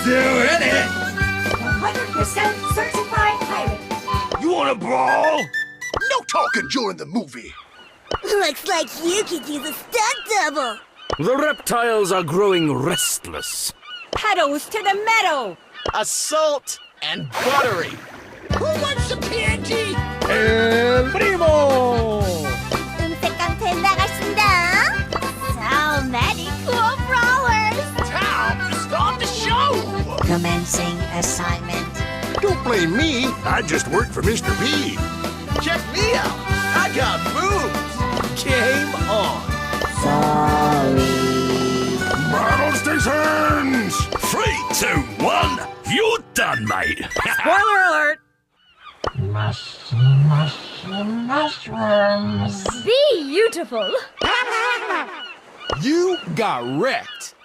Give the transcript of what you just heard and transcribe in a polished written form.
still in it. 100% certified pirate. You wanna brawl? No talking during the movie. Looks like you could use a stunt double. The reptiles are growing restless. Pedals to the meadow. Assault and buttery. Who wants a PNG? El Primo! 음색깡패 나가신다. So many cool brawlers. Time to start the show. Commencing assignment. Don't blame me. I just work for Mr. B. Check me out. I got moves. Game on. Battle stations! 3, 2, 1. You done, mate. Spoiler alert. Mushrooms. Beautiful. You got wrecked.